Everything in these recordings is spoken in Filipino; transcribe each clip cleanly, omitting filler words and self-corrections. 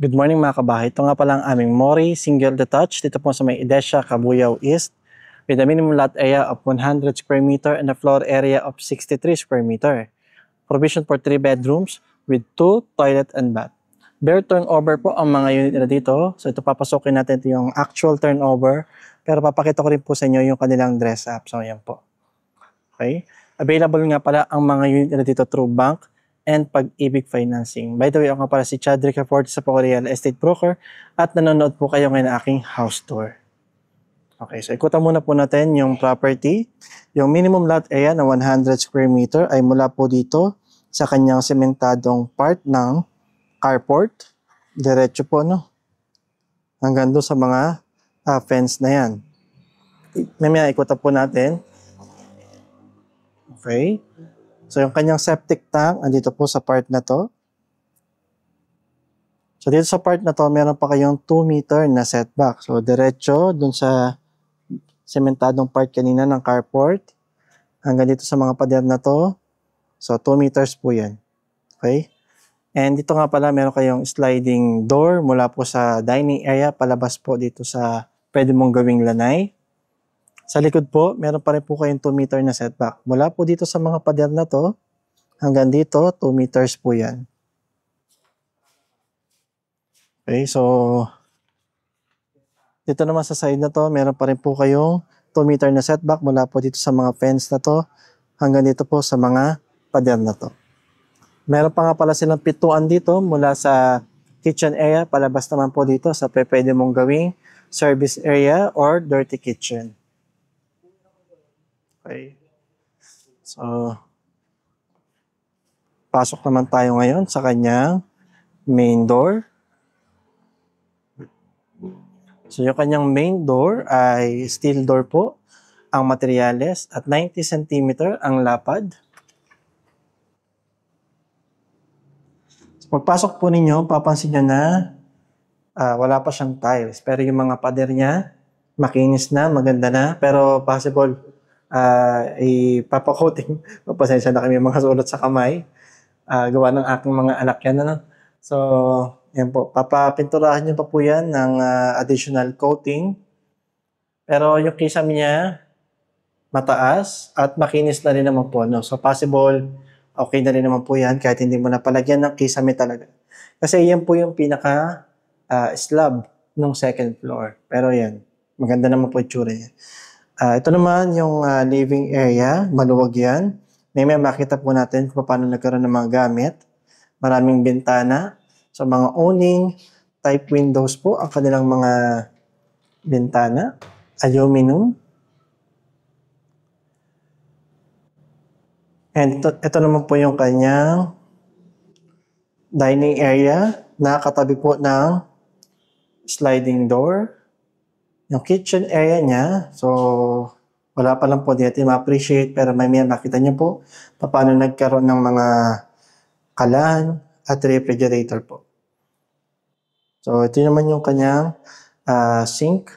Good morning mga kabahay. Ito nga pala ang aming Mori Single Detached dito po sa may Edesha, Cabuyao East with a minimum lot area of 100 square meter and a floor area of 63 square meter. Provision for 3 bedrooms with 2 toilet and bath. Bare turnover po ang mga unit nila dito. So ito papasokin natin ito yung actual turnover pero papakita ko rin po sa inyo yung kanilang dress up. So yan po. Okay? Available nga pala ang mga unit nila dito through bank and Pag-ibig Financing. By the way, ako nga pala si Chadrick Forte sa Real Estate Broker at nanonood po kayo ngayon ng aking house tour. Okay, so ikutan muna po natin yung property. Yung minimum lot area na 100 square meter ay mula po dito sa kanyang sementadong part ng carport. Diretso po, no? Hanggang doon sa mga fence na yan. Mamaya ikutan po natin. Okay. So yung kanyang septic tank, andito po sa part na to. So dito sa part na to, meron pa kayong 2 meter na setback. So diretso dun sa sementadong part kanina ng carport. Hanggang dito sa mga pader na to. So 2 meters po yan. Okay? And dito nga pala, meron kayong sliding door mula po sa dining area, palabas po dito sa pwede mong gawing lanay. Sa likod po, meron pa rin po kayong 2 meter na setback. Mula po dito sa mga pader na to, hanggang dito, 2 meters po yan. Okay, so, dito naman sa side na to, meron pa rin po kayong 2 meter na setback mula po dito sa mga fence na to, hanggang dito po sa mga pader na to. Meron pa nga pala silang pituan dito mula sa kitchen area, palabas naman po dito sa pwede mong gawing service area or dirty kitchen. Okay. So, pasok naman tayo ngayon sa kanyang main door. So, yung kanyang main door ay steel door po ang materyales at 90 cm ang lapad. So, pagpasok po ninyo, papansin nyo na wala pa siyang tiles. Pero yung mga pader niya, makinis na, maganda na. Pero possible ipapakoting. Pasensya na kami mga sulat sa kamay. Gawa ng aking mga anak yan. Ano? So, yan po. Papapinturahan nyo pa po yan ng additional coating. Pero yung kisame niya, mataas at makinis na rin naman po. No? So, possible, okay na rin naman po yan kahit hindi mo napalagyan ng kisame talaga. Kasi yan po yung pinaka slab ng second floor. Pero yan, maganda naman po yung tsura niya. Ito naman yung living area, maluwag yan. May makita po natin kung paano nagkaroon ng mga gamit. Maraming bintana. So mga owning type windows po ang kanilang mga bintana. Aluminum. And ito naman po yung kanyang dining area na katabi po ng sliding door. Yung kitchen area niya, so wala pa lang po dito ma-appreciate pero may makita niyo po paano nagkaroon ng mga kalan at refrigerator po. So ito naman yung kanyang sink.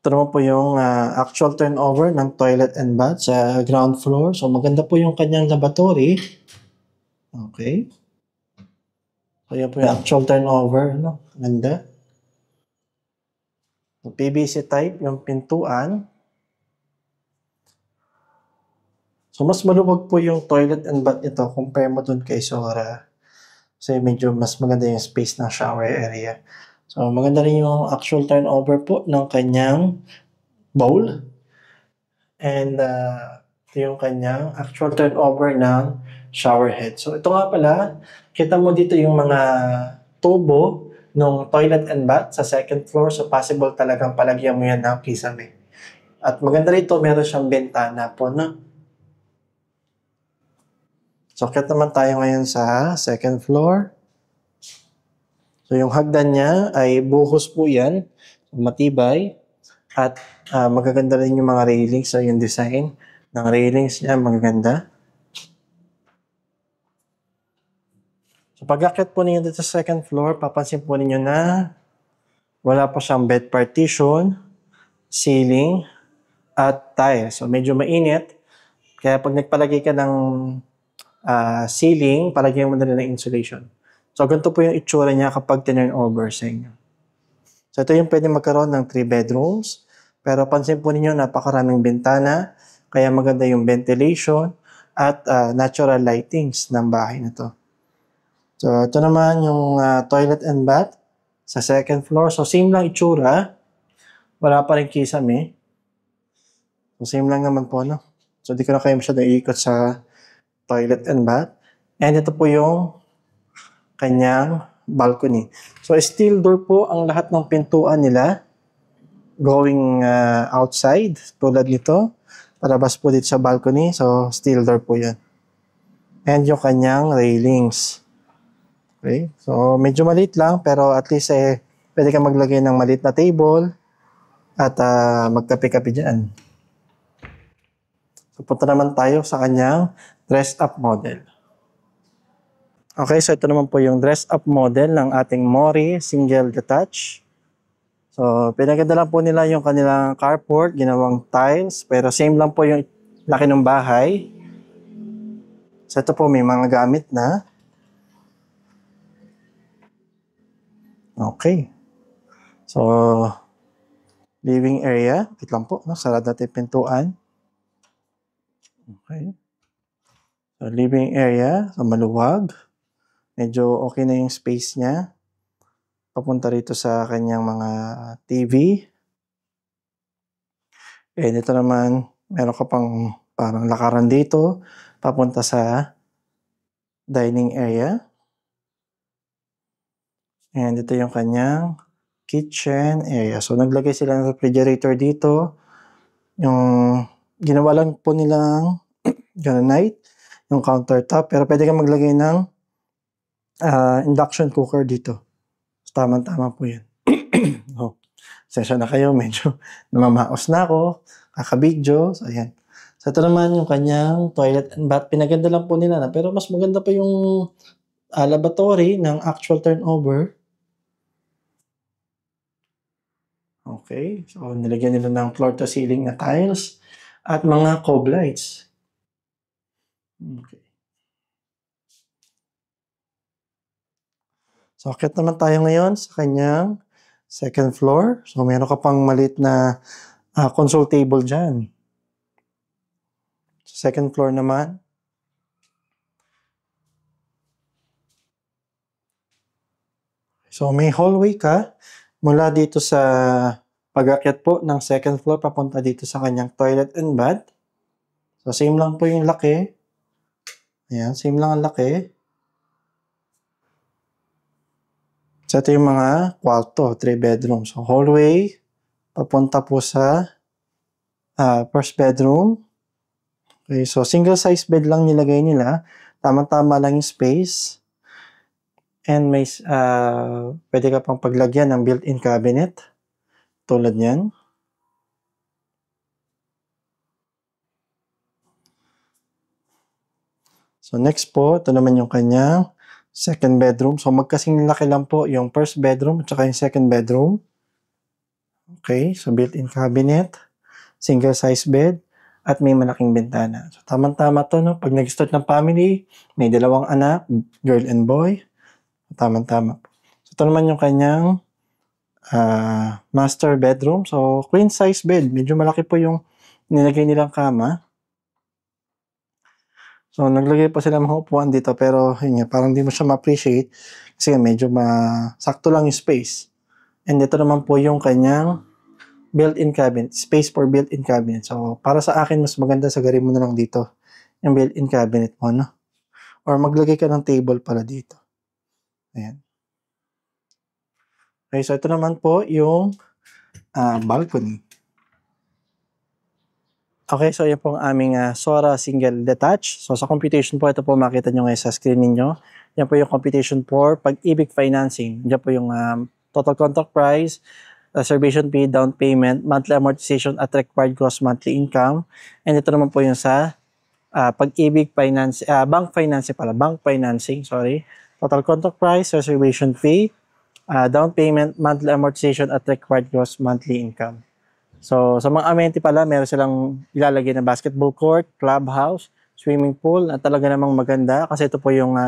Ito naman po yung actual turnover ng toilet and bath sa ground floor. So maganda po yung kanyang lavatory. Okay. So yan po yung actual turnover. No? Ganda. PVC type yung pintuan. So mas maluwag po yung toilet and bath nito compare mo dun kay Sora. Kasi medyo mas maganda yung space ng shower area. So maganda rin yung actual turnover po ng kanyang bowl. And ito yung kanyang actual turnover ng shower head. So ito nga pala, kita mo dito yung mga tubo ng toilet and bath sa second floor. So possible talagang palagyan mo yan ng kisame. At maganda rito, meron siyang bintana po, no? So kaya naman tayo ngayon sa second floor. So yung hagdan niya ay buhos po yan. Matibay. At magaganda rin yung mga railings. So yung design ng railings niya magaganda. So pag-akit po ninyo dito sa second floor, papansin po ninyo na wala pa siyang bed partition, ceiling, at tile. So medyo mainit. Kaya pag nagpalagay ka ng ceiling, palagyan mo na rin ng insulation. So, ganito po yung itsura niya kapag tinurn over sa inyo. So, ito yung pwede magkaroon ng 3 bedrooms. Pero pansin po ninyo, napakaraming bintana, kaya maganda yung ventilation at natural lightings ng bahay na to. So, ito naman yung toilet and bath sa second floor. So, same lang itsura. Wala pa rin kisame. So, same lang naman po, no? So, di ko na kayo masyadong iikot sa toilet and bath. And ito po yung kanyang balcony. So, steel door po ang lahat ng pintuan nila going outside. Tulad nito. Palabas po dito sa balcony. So, steel door po yan. And yung kanyang railings. Okay? So, medyo maliit lang. Pero at least pwede ka maglagay ng maliit na table at magkape-kape dyan. So, punta naman tayo sa kanyang dressed up model. Okay, so ito naman po yung dressed up model ng ating Mori single detached. So, pinaganda lang po nila yung kanilang carport, ginawang tiles, pero same lang po yung laki ng bahay. So, ito po may mga gamit na. Okay. So, living area. Wait lang po, no? Sarado natin yung pintuan. Okay. So, living area. So, maluwag. Medyo okay na yung space niya. Papunta rito sa kanyang mga TV. And ito naman, meron ka pang parang lakaran dito. Papunta sa dining area. And ito yung kanyang kitchen area. So, naglagay sila ng refrigerator dito. Yung ginawa lang po nilang granite, yung countertop. Pero pwede kang maglagay ng induction cooker dito. So, tama-tama po yan. Oh, sensya na kayo. Medyo namamaos na ako. Kakabidyo. So, ayan. So, ito naman yung kanyang toilet and bath. Pinaganda lang po nila na. Pero mas maganda pa yung lavatory ng actual turnover. Okay. So, nilagyan nila ng floor to ceiling na tiles at mga cove lights. Okay. So, akit naman tayo ngayon sa kanyang second floor. So, meron ka pang maliit na console table dyan. So, second floor naman. So, may hallway ka mula dito sa pag-akyat po ng second floor papunta dito sa kanyang toilet and bath. So, same lang po yung laki. Ayan, same lang ang laki. So, ito yung mga kwarto, 3 bedrooms. So, hallway, papunta po sa first bedroom. Okay, so single size bed lang nilagay nila. Tama-tama lang yung space. And may pwede ka pang paglagyan ng built-in cabinet. Tulad yan. So, next po, ito naman yung kanyang second bedroom. So, magkasing laki lang po yung first bedroom at saka yung second bedroom. Okay, so built-in cabinet, single size bed, at may malaking bintana. So, tamang-tama to, no? Pag nag-start ng family, may 2 anak, girl and boy. Tamang-tama. So, ito naman yung kanyang master bedroom. So, queen size bed. Medyo malaki po yung nilagay nilang kama. So, naglagay pa sila mga upuan dito pero yun nga, parang hindi mo siya ma-appreciate kasi medyo sakto lang yung space. And ito naman po yung kanyang built-in cabinet, space for built-in cabinet. So, para sa akin, mas maganda sagarin mo na lang dito yung built-in cabinet mo, no? Or maglagay ka ng table pala dito. Ayan. Okay, so ito naman po yung balcony. Okay, so yan po ang aming Sora single detached. So sa computation po, ito po makita nyo ngayon sa screen ninyo. Yan po yung computation for Pag-ibig Financing. Yan po yung total contract price, reservation fee, down payment, monthly amortization at required gross monthly income. And ito naman po yung sa Pag-ibig Finance, bank financing, sorry. Total contract price, reservation fee, down payment, monthly amortization at required gross monthly income. So, sa mga amenity pala, meron silang ilalagay na basketball court, clubhouse, swimming pool na talaga namang maganda kasi ito po yung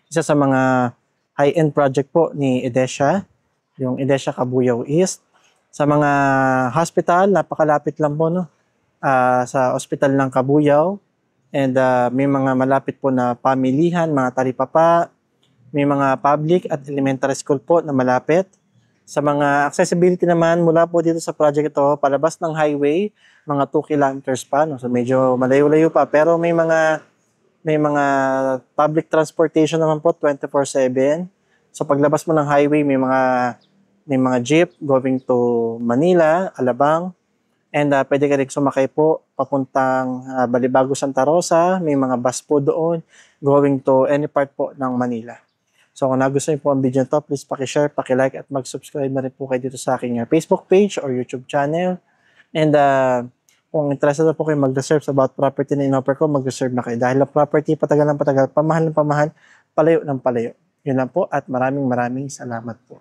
isa sa mga high-end project po ni Edesha, yung Edesha Cabuyao East. Sa mga hospital, napakalapit lang po no, sa ospital ng Cabuyao. And may mga malapit po na pamilihan, mga talipapa, may mga public at elementary school po na malapit. Sa mga accessibility naman, mula po dito sa project ito, palabas ng highway, mga 2 kilometers pa. No? So medyo malayo-layo pa. Pero may mga public transportation naman po 24/7. So paglabas mo ng highway, may mga jeep going to Manila, Alabang. And pwede ka rin sumakay po papuntang Balibago, Santa Rosa. May mga bus po doon going to any part po ng Manila. So kung nagustuhan niyo po ang video na to, please paki-share, paki-like at mag-subscribe na rin po kayo dito sa aking Facebook page or YouTube channel. And kung interested na po kayo mag-reserve sa about property na in-offer ko, mag-reserve na kayo. Dahil ang property patagal ng patagal, pamahal ng pamahal, palayo ng palayo. Yun lang po at maraming salamat po.